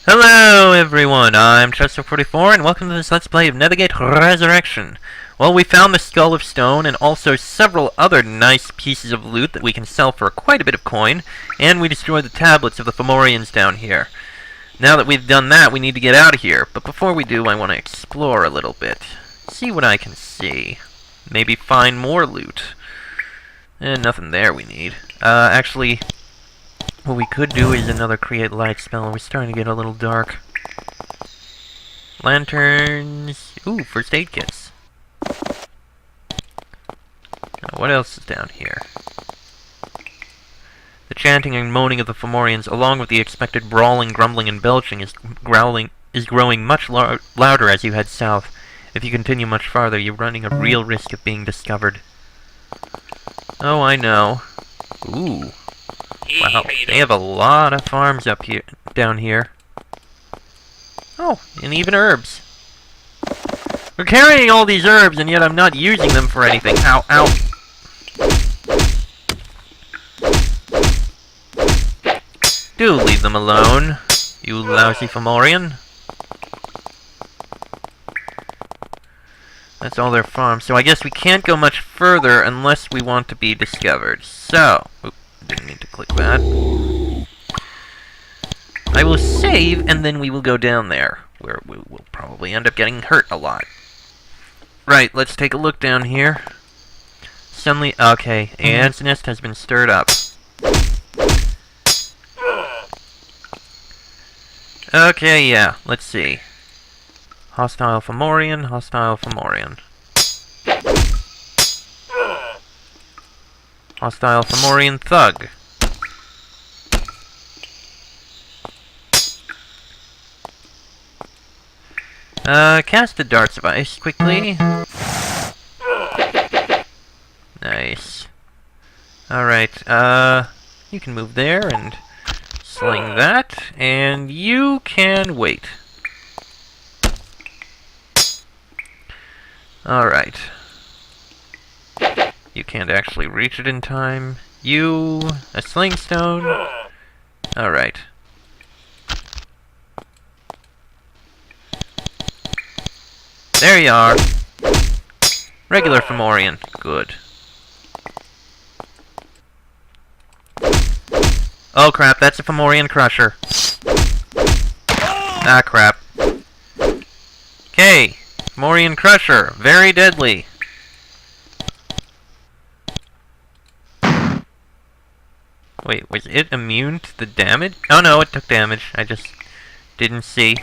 Hello everyone, I'm Chester44 and welcome to this Let's Play of Nethergate Resurrection. Well, we found the Skull of Stone and also several other nice pieces of loot that we can sell for quite a bit of coin, and we destroyed the tablets of the Fomorians down here. Now that we've done that, we need to get out of here, but before we do, I want to explore a little bit. See what I can see. Maybe find more loot. Nothing there we need. Actually, what we could do is another create light spell. We're starting to get a little dark. Lanterns. Ooh, first aid kits. Now, what else is down here? The chanting and moaning of the Fomorians, along with the expected brawling, grumbling, and belching, is growing much louder as you head south. If you continue much farther, you're running a real risk of being discovered. Oh, I know. Ooh. Wow, they have a lot of farms up here, down here. Oh, and even herbs. We're carrying all these herbs, and yet I'm not using them for anything. Ow, ow. Do leave them alone, you lousy Fomorian. That's all their farms, so I guess we can't go much further unless we want to be discovered. So, didn't need to click that. I will save, and then we will go down there, where we will probably end up getting hurt a lot. Right, let's take a look down here. Suddenly, okay, ants' nest has been stirred up. Okay, yeah, let's see. Hostile Fomorian, hostile Fomorian. Hostile Fomorian thug. Cast the darts of ice quickly. Nice. Alright, you can move there and sling that, and you can wait. Alright. You can't actually reach it in time. You, a sling stone. Alright. There you are. Regular Fomorian. Good. Oh crap, that's a Fomorian crusher. Ah crap. Okay. Fomorian crusher. Very deadly. Wait, was it immune to the damage? Oh no, it took damage. I just didn't see.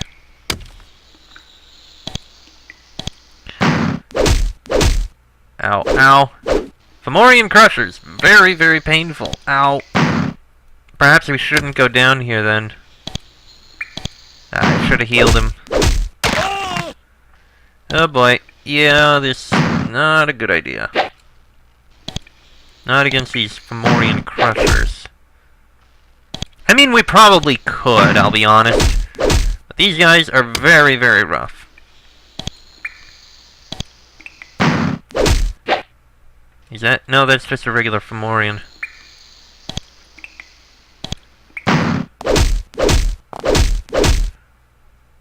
Ow, ow. Fomorian crushers. Very, very painful. Ow. Perhaps we shouldn't go down here then. I should have healed him. Oh boy. Yeah, this is not a good idea. Not against these Fomorian crushers. I mean, we probably could, I'll be honest. But these guys are very, very rough. Is that? No, that's just a regular Fomorian.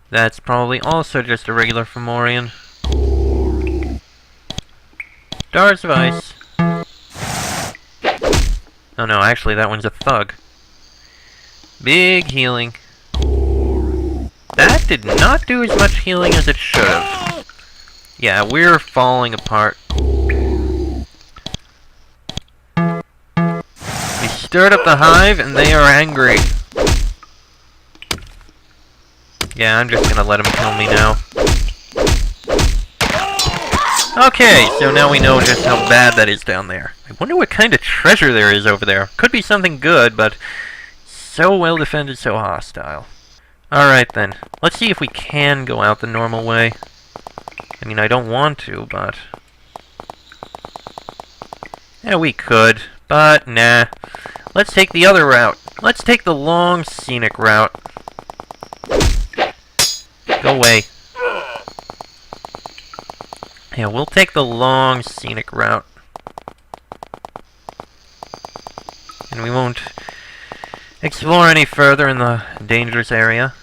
That's probably also just a regular Fomorian. Darts of ice. Oh no, actually that one's a thug. Big healing. That did not do as much healing as it should have. Yeah, we're falling apart. We stirred up the hive and they are angry. Yeah, I'm just gonna let him kill me now. Okay, so now we know just how bad that is down there. I wonder what kind of treasure there is over there. Could be something good, but so well defended, so hostile. Alright then, let's see if we can go out the normal way. I mean, I don't want to, but... yeah, we could, but nah. Let's take the other route. Let's take the long, scenic route. Go away. Yeah, we'll take the long, scenic route. And we won't explore any further in the dangerous area.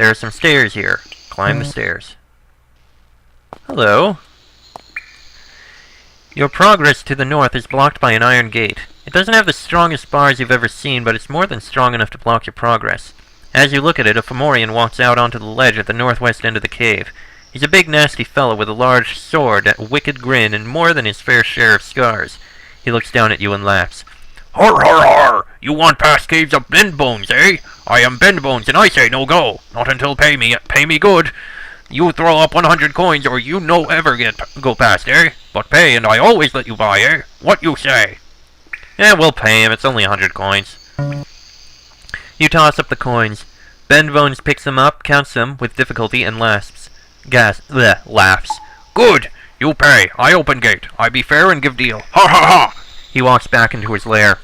There are some stairs here. Climb the stairs. Hello. Your progress to the north is blocked by an iron gate. It doesn't have the strongest bars you've ever seen, but it's more than strong enough to block your progress. As you look at it, a Fomorian walks out onto the ledge at the northwest end of the cave. He's a big, nasty fellow with a large sword, a wicked grin, and more than his fair share of scars. He looks down at you and laughs. Har har har! You want past caves of Bendbones, eh? I am Bendbones, and I say no go. Not until pay me good. You throw up 100 coins, or you no ever go past, eh? But pay, and I always let you buy, eh? What you say? Yeah, we'll pay him. It's only 100 coins. You toss up the coins. Bendbones picks them up, counts them with difficulty, and laughs. Good! You pay. I open gate. I be fair and give deal. Ha ha ha! He walks back into his lair.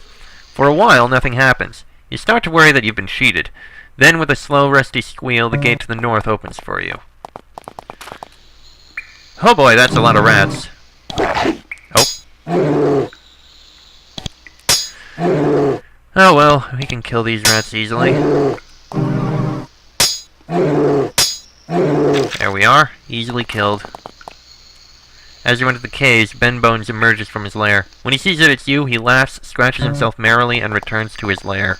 For a while, nothing happens. You start to worry that you've been cheated. Then, with a slow, rusty squeal, the gate to the north opens for you. Oh boy, that's a lot of rats. Oh. Oh well, we can kill these rats easily. There we are, easily killed. As you enter the caves, Bendbones emerges from his lair. When he sees that it's you, he laughs, scratches himself merrily, and returns to his lair.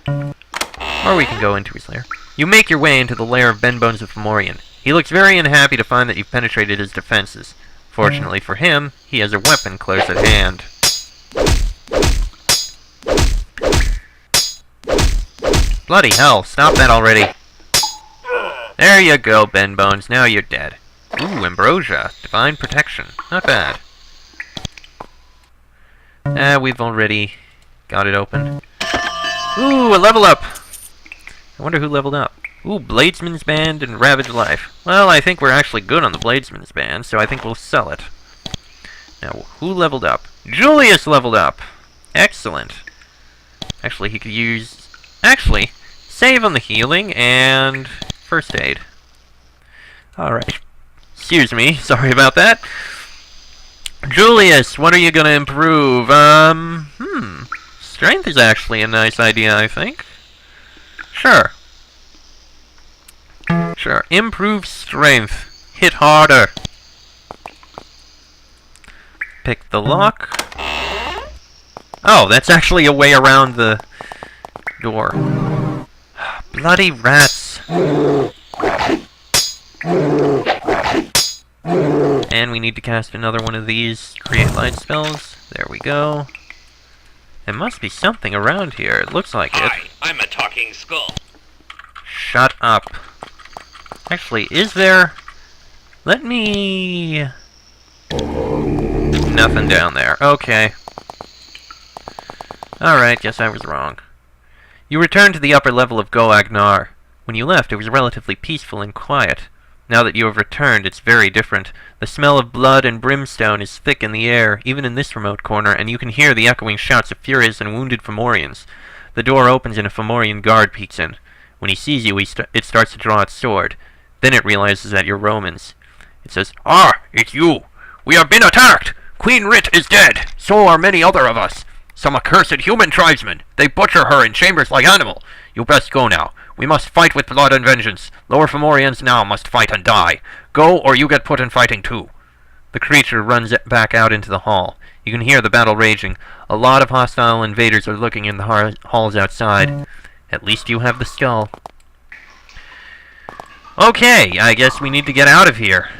Or we can go into his lair. You make your way into the lair of Bendbones of Fomorian. He looks very unhappy to find that you've penetrated his defenses. Fortunately for him, he has a weapon close at hand. Bloody hell, stop that already. There you go, Bendbones, now you're dead. Ooh, Ambrosia. Divine Protection. Not bad. We've already got it open. Ooh, a level up! I wonder who leveled up. Ooh, Bladesman's Band and Ravaged Life. Well, I think we're actually good on the Bladesman's Band, so I think we'll sell it. Now, who leveled up? Julius leveled up! Excellent. Actually, he could use... Actually, save on the healing and... first aid. Alright. Excuse me, sorry about that. Julius, what are you gonna improve? Strength is actually a nice idea, I think. Sure. Sure. Improve strength. Hit harder. Pick the lock. Oh, that's actually a way around the door. Bloody rats. And we need to cast another one of these create light spells. There we go. There must be something around here. It looks like it. I'm a talking skull. Shut up. Actually, is there... Let me... Nothing down there. Okay. Alright, guess I was wrong. You return to the upper level of Goagnar. When you left, it was relatively peaceful and quiet. Now that you have returned, it's very different. The smell of blood and brimstone is thick in the air, even in this remote corner, and you can hear the echoing shouts of furious and wounded Fomorians. The door opens and a Fomorian guard peeks in. When he sees you, it starts to draw its sword. Then it realizes that you're Romans. It says, "Ah, it's you! We have been attacked! Queen Rit is dead! So are many other of us! Some accursed human tribesmen! They butcher her in chambers like animal! You best go now. We must fight with blood and vengeance. Lower Fomorians now must fight and die. Go, or you get put in fighting too." The creature runs back out into the hall. You can hear the battle raging. A lot of hostile invaders are looking in the halls outside. At least you have the skull. Okay, I guess we need to get out of here.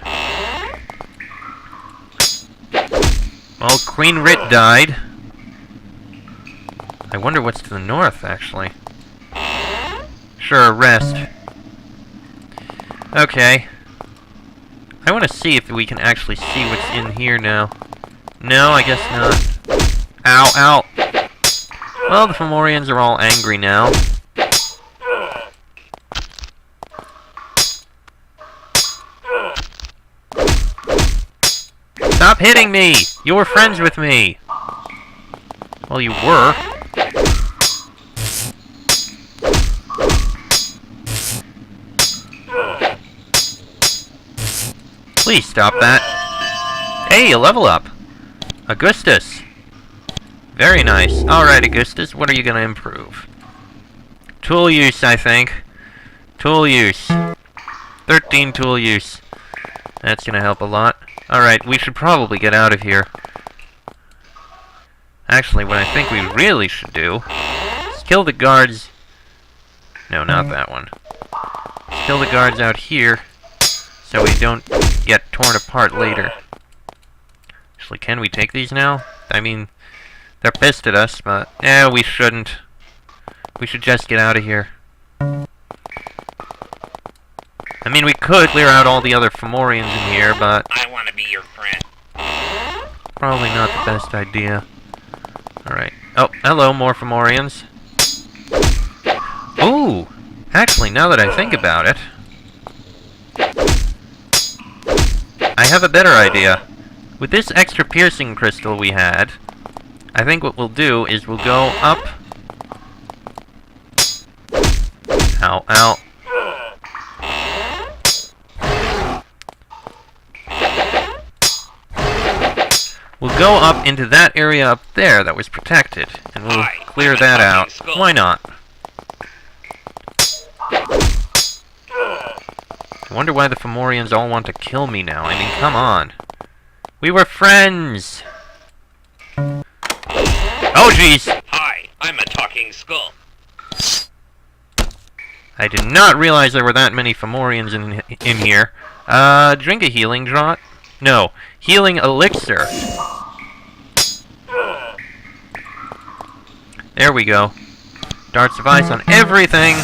Well, Queen Rit died. I wonder what's to the north, actually. Sure, rest. Okay. I want to see if we can actually see what's in here now. No, I guess not. Ow, ow! Well, the Fomorians are all angry now. Stop hitting me! You were friends with me! Well, you were. Please stop that. Hey, a level up! Augustus! Very nice. Alright, Augustus, what are you gonna improve? Tool use, I think. Tool use. 13 tool use. That's gonna help a lot. Alright, we should probably get out of here. Actually, what I think we really should do is kill the guards. No, not that one. Kill the guards out here so we don't get torn apart later. Actually, can we take these now? I mean, they're pissed at us, but we shouldn't. We should just get out of here. I mean, we could clear out all the other Fomorians in here, but I want to be your friend. probably not the best idea. Alright. Oh, hello, more Fomorians. Ooh! Actually, now that I think about it, I have a better idea. With this extra piercing crystal we had, I think what we'll do is we'll go up. Ow, ow. We'll go up into that area up there that was protected, and we'll clear that out. Why not? I wonder why the Fomorians all want to kill me now. I mean, come on. We were friends! Oh, jeez! Hi, I'm a talking skull. I did not realize there were that many Fomorians in here. Drink a healing draught? No, healing elixir. There we go. Darts of ice on everything!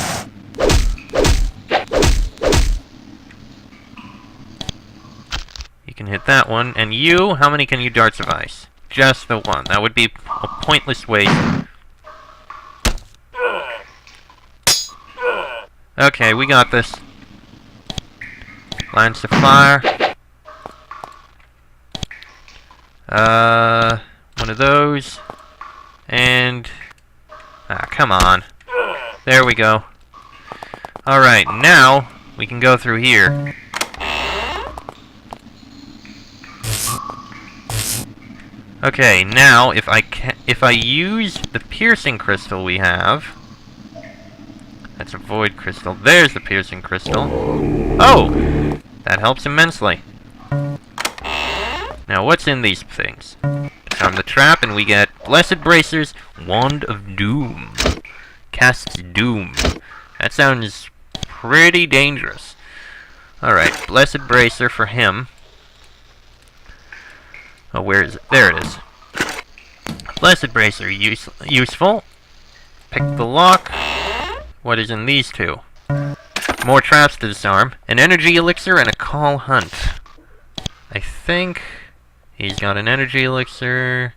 You can hit that one. And you, how many can you darts of ice? Just the one. That would be a pointless waste. Okay, we got this. Lance of fire. One of those. And... ah, come on. There we go. Alright, now we can go through here. Okay, now if I use the piercing crystal we have, that's a void crystal. There's the piercing crystal. Oh, that helps immensely. Now, what's in these things? Disarm the trap, and we get Blessed Bracers, Wand of Doom. Casts Doom. That sounds pretty dangerous. Alright, Blessed Bracer for him. Oh, where is it? There it is. Blessed Bracer, useful. Pick the lock. What is in these two? More traps to disarm. An energy elixir and a call hunt. I think he's got an energy elixir.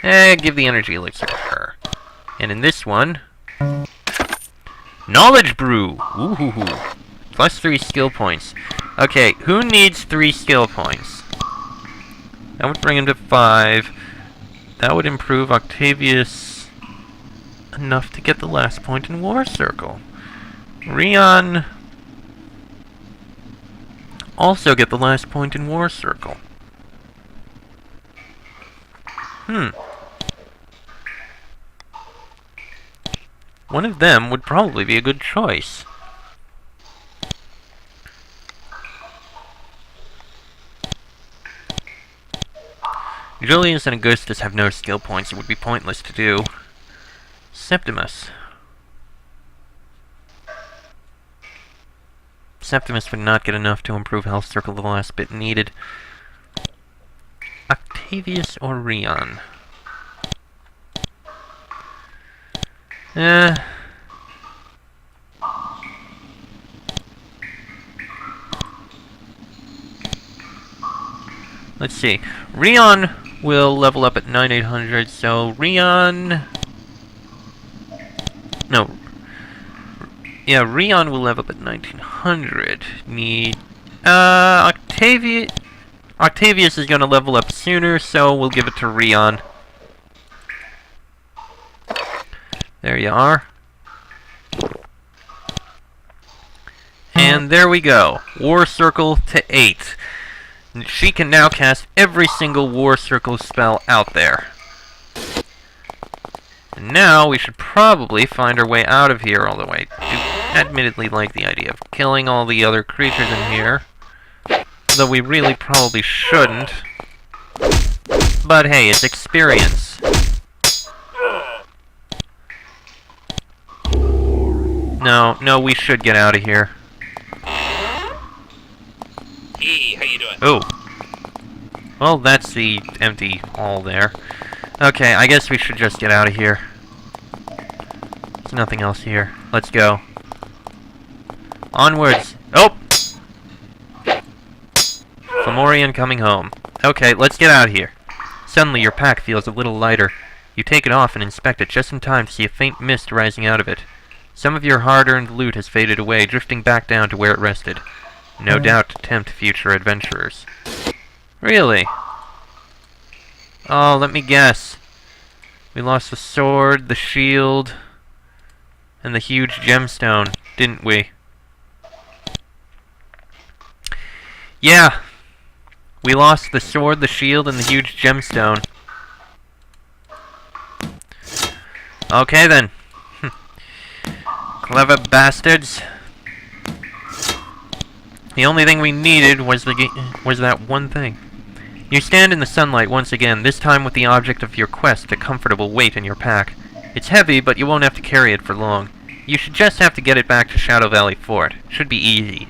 Give the energy elixir to her. And in this one, Knowledge Brew. Ooh. Plus 3 skill points. Okay, who needs 3 skill points? That would bring him to 5. That would improve Octavius enough to get the last point in War Circle. Rion also get the last point in War Circle. One of them would probably be a good choice. Julius and Augustus have no skill points. It would be pointless to do. Septimus. Septimus would not get enough to improve Health Circle the last bit needed. Octavius or Rion? Let's see. Rion will level up at 9800, so Rion... no. Yeah, Rion will level up at 1900. Need... Octavius is gonna level up sooner, so we'll give it to Rion. There you are. And there we go. War Circle to 8. She can now cast every single War Circle spell out there. And now we should probably find our way out of here, although I do admittedly like the idea of killing all the other creatures in here. Though we really probably shouldn't. But hey, it's experience. No, we should get out of here. Hey, how you doing? Oh. Well, that's the empty hall there. Okay, I guess we should just get out of here. There's nothing else here. Let's go. Onwards. Oh! Fomorian coming home. Okay, let's get out of here. Suddenly, your pack feels a little lighter. You take it off and inspect it just in time to see a faint mist rising out of it. Some of your hard-earned loot has faded away, drifting back down to where it rested. No doubt to tempt future adventurers. Really? Oh, let me guess. We lost the sword, the shield, and the huge gemstone, didn't we? Yeah. We lost the sword, the shield, and the huge gemstone. Okay then. Clever bastards. The only thing we needed was that one thing. You stand in the sunlight once again, this time with the object of your quest a comfortable weight in your pack. It's heavy, but you won't have to carry it for long. You should just have to get it back to Shadow Valley Fort. Should be easy.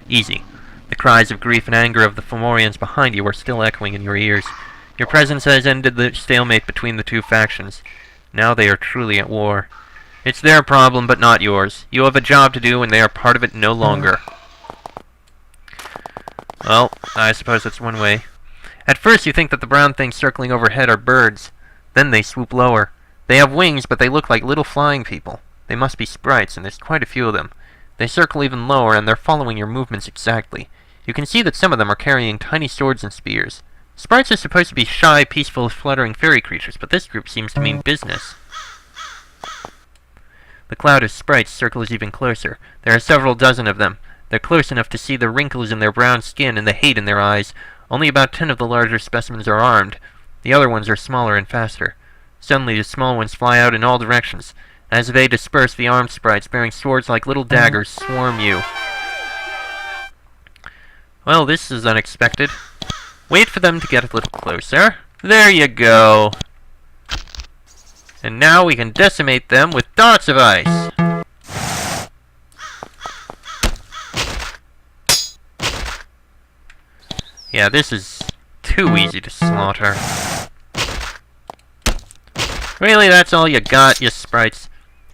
Easy. The cries of grief and anger of the Fomorians behind you are still echoing in your ears. Your presence has ended the stalemate between the two factions. Now they are truly at war. It's their problem, but not yours. You have a job to do, and they are part of it no longer. Well, I suppose that's one way. At first you think that the brown things circling overhead are birds. Then they swoop lower. They have wings, but they look like little flying people. They must be sprites, and there's quite a few of them. They circle even lower, and they're following your movements exactly. You can see that some of them are carrying tiny swords and spears. Sprites are supposed to be shy, peaceful, fluttering fairy creatures, but this group seems to mean business. The cloud of sprites circles even closer. There are several dozen of them. They're close enough to see the wrinkles in their brown skin and the hate in their eyes. Only about 10 of the larger specimens are armed. The other ones are smaller and faster. Suddenly the small ones fly out in all directions. As they disperse, the armed sprites, bearing swords like little daggers, swarm you. Well, this is unexpected. Wait for them to get a little closer. There you go. And now we can decimate them with darts of ice. Yeah, this is too easy to slaughter. Really, that's all you got, you sprites?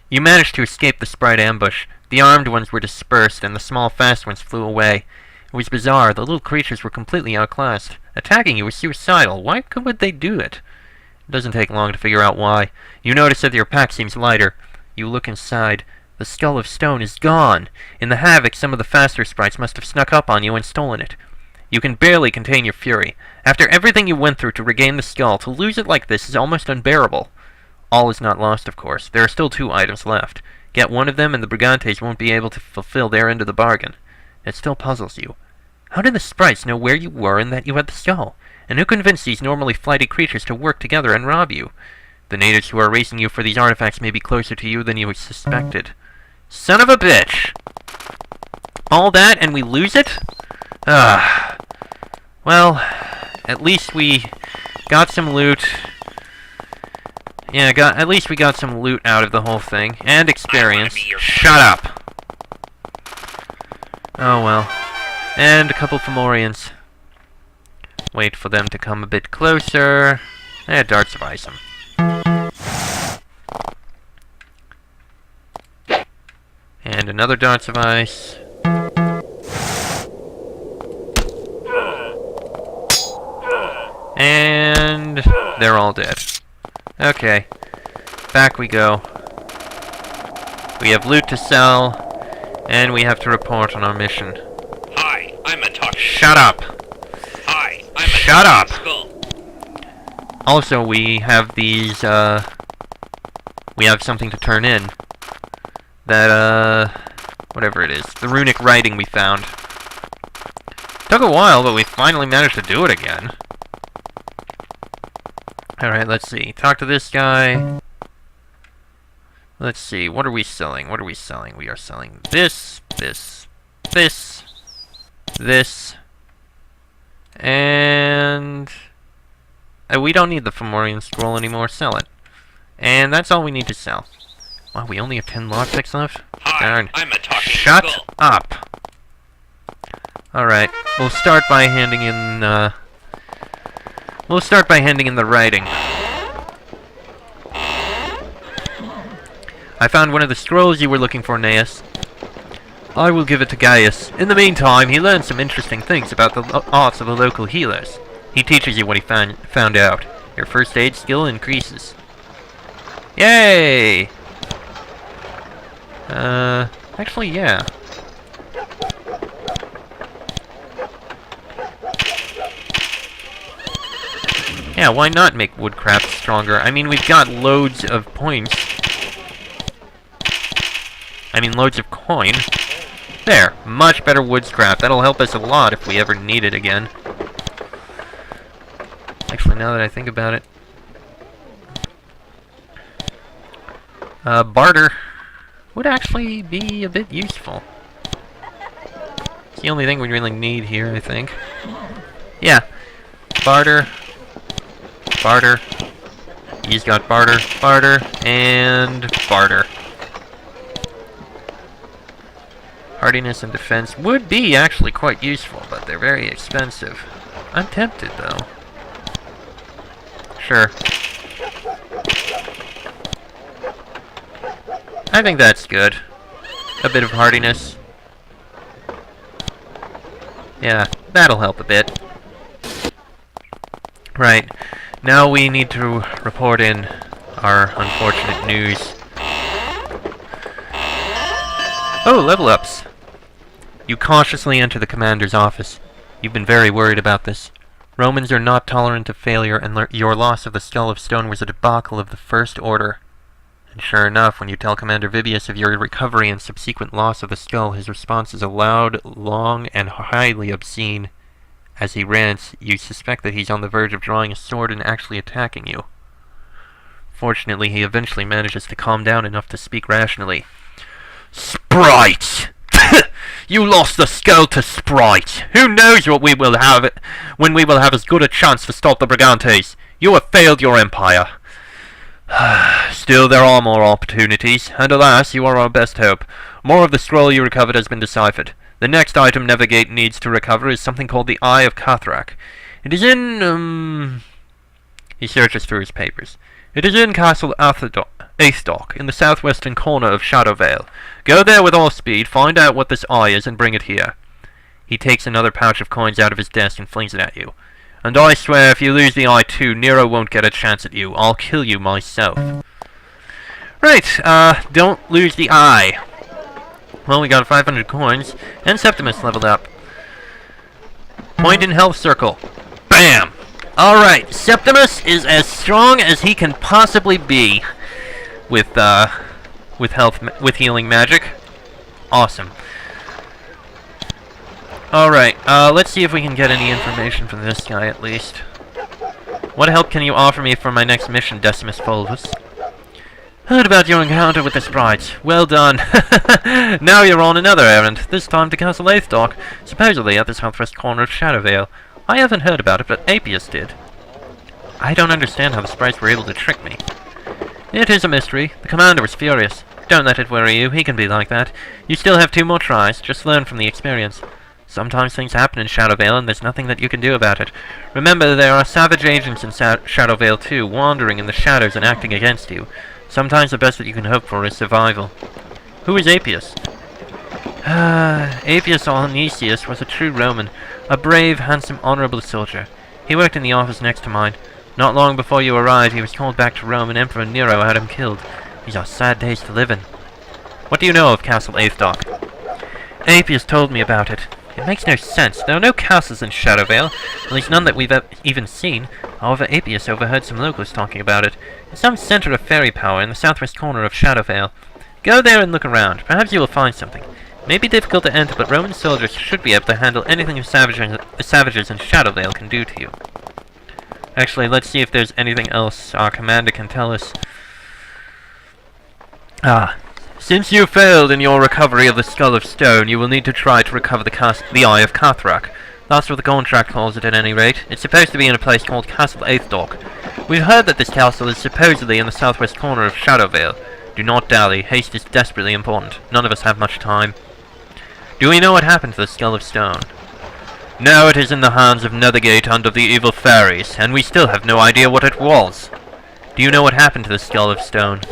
You managed to escape the sprite ambush. The armed ones were dispersed, and the small, fast ones flew away. It was bizarre. The little creatures were completely outclassed. Attacking you was suicidal. Why would they do it? It doesn't take long to figure out why. You notice that your pack seems lighter. You look inside. The skull of stone is gone. In the havoc, some of the faster sprites must have snuck up on you and stolen it. You can barely contain your fury. After everything you went through to regain the skull, to lose it like this is almost unbearable. All is not lost, of course. There are still 2 items left. Get one of them and the Brigantes won't be able to fulfill their end of the bargain. It still puzzles you. How did the sprites know where you were and that you had the skull? And who convinced these normally flighty creatures to work together and rob you? The natives who are racing you for these artifacts may be closer to you than you suspected. Son of a bitch! All that and we lose it? Well, at least we got some loot. Yeah, at least we got some loot out of the whole thing. And experience. Shut up! Oh well. And a couple Fomorians. Wait for them to come a bit closer. Darts of ice them. And another darts of ice. And they're all dead. Okay. Back we go. We have loot to sell, and we have to report on our mission. Hi, I'm a talking. Shut up! Hi, I'm a Shut up! skull. Also, we have these, we have something to turn in. That, whatever it is. The runic writing we found. Took a while, but we finally managed to do it again. Alright, let's see. Talk to this guy. Let's see, what are we selling? What are we selling? We are selling this, this, this, this, and... we don't need the Fomorian scroll anymore, sell it. And that's all we need to sell. Wow, we only have 10 lockpicks left? Hi, Darn. I'm a talking Shut skull. up! Alright, we'll start by handing in, the writing. I found one of the scrolls you were looking for, Neas. I will give it to Gaius. In the meantime, he learned some interesting things about the arts of the local healers. He teaches you what he found out. Your first aid skill increases. Yay! Actually, yeah. Yeah, why not make woodcraft stronger? I mean, we've got loads of points. I mean, loads of coin. There, much better wood scrap. That'll help us a lot if we ever need it again. Actually, now that I think about it... barter would actually be a bit useful. It's the only thing we really need here, I think. Yeah. Barter. Barter. He's got barter, barter, and barter. Hardiness and defense would be actually quite useful, but they're very expensive. I'm tempted, though. Sure. I think that's good. A bit of hardiness. Yeah, that'll help a bit. Right. Now we need to report in our unfortunate news. Oh, level ups! You cautiously enter the commander's office. You've been very worried about this. Romans are not tolerant of failure, and your loss of the Skull of Stone was a debacle of the First Order. And sure enough, when you tell Commander Vibius of your recovery and subsequent loss of the skull, his response is a loud, long, and highly obscene. As he rants, you suspect that he's on the verge of drawing a sword and actually attacking you. Fortunately, he eventually manages to calm down enough to speak rationally. Sprite! You lost the skull to Sprite! Who knows what we will have when we will have as good a chance to stop the Brigantes? You have failed your empire. Still, there are more opportunities, and alas, you are our best hope. More of the scroll you recovered has been deciphered. The next item Nethergate needs to recover is something called the Eye of Cathrak. It is in, He searches through his papers. It is in Castle Aethdoc, in the southwestern corner of Shadowvale. Go there with all speed, find out what this eye is, and bring it here. He takes another pouch of coins out of his desk and flings it at you. And I swear, if you lose the eye too, Nero won't get a chance at you. I'll kill you myself. Right, don't lose the eye. Well, we got 500 coins, and Septimus leveled up. Point in health circle. Bam! Alright, Septimus is as strong as he can possibly be with healing magic. Awesome. Alright, let's see if we can get any information from this guy at least. What help can you offer me for my next mission, Decimus Fulvus? Heard about your encounter with the sprites. Well done. Now you're on another errand, this time to Castle Aethdoc, supposedly at the southwest corner of Shadowvale. I haven't heard about it, but Apius did. I don't understand how the sprites were able to trick me. It is a mystery. The commander was furious. Don't let it worry you, he can be like that. You still have 2 more tries, just learn from the experience. Sometimes things happen in Shadowvale, and there's nothing that you can do about it. Remember, there are savage agents in Shadowvale too, wandering in the shadows and acting against you. Sometimes the best that you can hope for is survival. Who is Apius? Apius Alnesius was a true Roman, a brave, handsome, honorable soldier. He worked in the office next to mine. Not long before you arrived, he was called back to Rome, and Emperor Nero had him killed. These are sad days to live in. What do you know of Castle Aethdoc? Apius told me about it. It makes no sense. There are no castles in Shadowvale, at least none that we've even seen. However, Apius overheard some locals talking about it. It's some center of fairy power in the southwest corner of Shadowvale. Go there and look around. Perhaps you will find something. It may be difficult to enter, but Roman soldiers should be able to handle anything the savages in Shadowvale can do to you. Actually, let's see if there's anything else our commander can tell us. Ah. Since you failed in your recovery of the Skull of Stone, you will need to try to recover the Eye of Cathrak. That's what the contract calls it at any rate. It's supposed to be in a place called Castle Aethdoc. We've heard that this castle is supposedly in the southwest corner of Shadowvale. Do not dally. Haste is desperately important. None of us have much time. Do we know what happened to the Skull of Stone? No, it is in the hands of Nethergate under the evil fairies, and we still have no idea what it was. Do you know what happened to the Skull of Stone?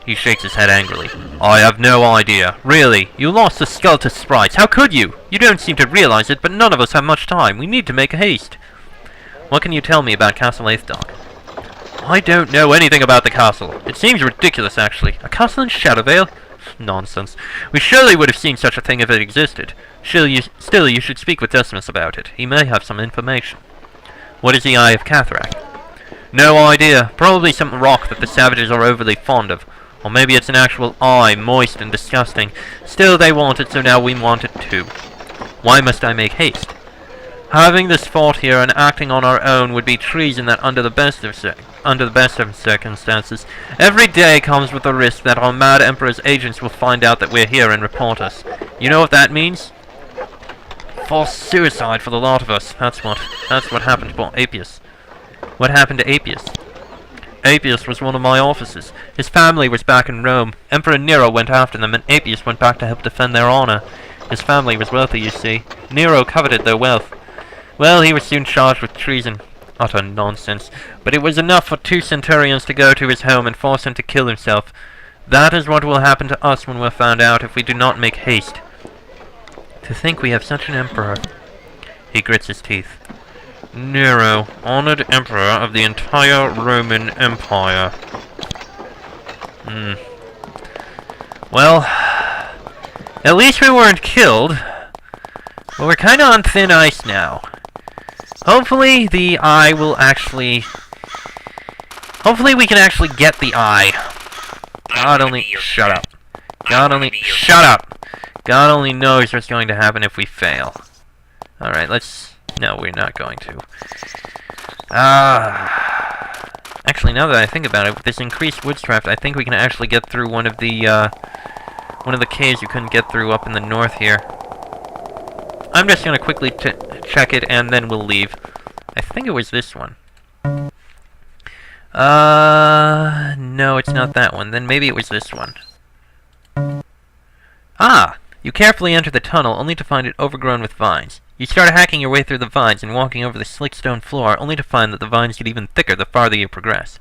He shakes his head angrily. I have no idea. Really, you lost the skull to sprites. How could you? You don't seem to realize it, but none of us have much time. We need to make haste. What can you tell me about Castle Aethdoc? I don't know anything about the castle. It seems ridiculous, actually. A castle in Shadowvale? Nonsense. We surely would have seen such a thing if it existed. Still, you should speak with Decimus about it. He may have some information. What is the Eye of Cathrak? No idea. Probably some rock that the savages are overly fond of. Or maybe it's an actual eye, moist and disgusting. Still, they want it, so now we want it too. Why must I make haste? Having this fort here and acting on our own would be treason that under the best of circumstances, every day comes with the risk that our mad Emperor's agents will find out that we're here and report us. You know what that means? False suicide for the lot of us. That's what happened to Apius. What happened to Apius? Apius was one of my officers. His family was back in Rome. Emperor Nero went after them, and Apius went back to help defend their honor. His family was wealthy, you see. Nero coveted their wealth. Well, he was soon charged with treason. Utter nonsense. But it was enough for 2 centurions to go to his home and force him to kill himself. That is what will happen to us when we're found out if we do not make haste. To think we have such an emperor. He grits his teeth. Nero, honored emperor of the entire Roman Empire. Well, at least we weren't killed. But we're kind of on thin ice now. Hopefully the eye will actually... Hopefully we can actually get the eye. God only... Shut up. God only... Shut up! God only knows what's going to happen if we fail. Alright, let's... No, we're not going to. Actually, now that I think about it, with this increased woodscraft, I think we can actually get through one of the caves you couldn't get through up in the north here. I'm just gonna quickly check it, and then we'll leave. I think it was this one. No, it's not that one. Then maybe it was this one. Ah! You carefully enter the tunnel, only to find it overgrown with vines. You start hacking your way through the vines and walking over the slick stone floor, only to find that the vines get even thicker the farther you progress.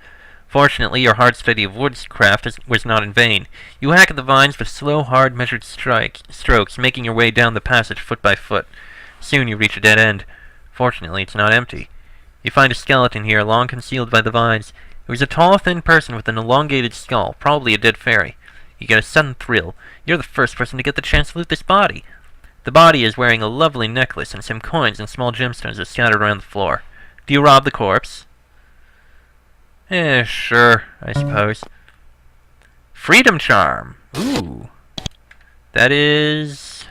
Fortunately, your hard study of woodcraft was not in vain. You hack at the vines with slow, hard, measured strokes, making your way down the passage foot by foot. Soon you reach a dead end. Fortunately, it's not empty. You find a skeleton here, long concealed by the vines. It was a tall, thin person with an elongated skull, probably a dead fairy. You get a sudden thrill. You're the first person to get the chance to loot this body. The body is wearing a lovely necklace, and some coins and small gemstones are scattered around the floor. Do you rob the corpse? Sure, I suppose. Freedom charm. Ooh. That is...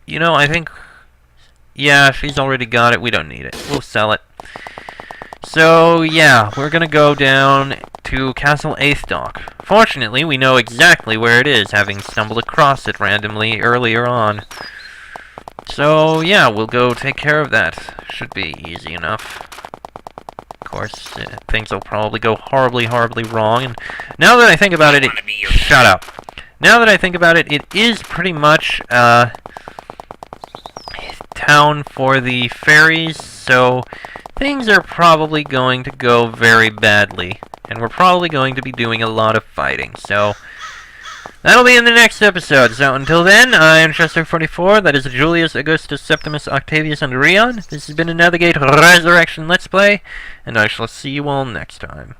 You know, I think... Yeah, she's already got it. We don't need it. We'll sell it. So, yeah, we're gonna go down to Castle Aethdoc. Fortunately, we know exactly where it is, having stumbled across it randomly earlier on. So, yeah, we'll go take care of that. Should be easy enough. Of course, things will probably go horribly, horribly wrong. And now that I think about it, shut up. Now that I think about it, it is pretty much town for the fairies, so things are probably going to go very badly. And we're probably going to be doing a lot of fighting, so that'll be in the next episode. So until then, I am Chester44, that is Julius Augustus Septimus Octavius Andreon. This has been a Nethergate Resurrection Let's Play, and I shall see you all next time.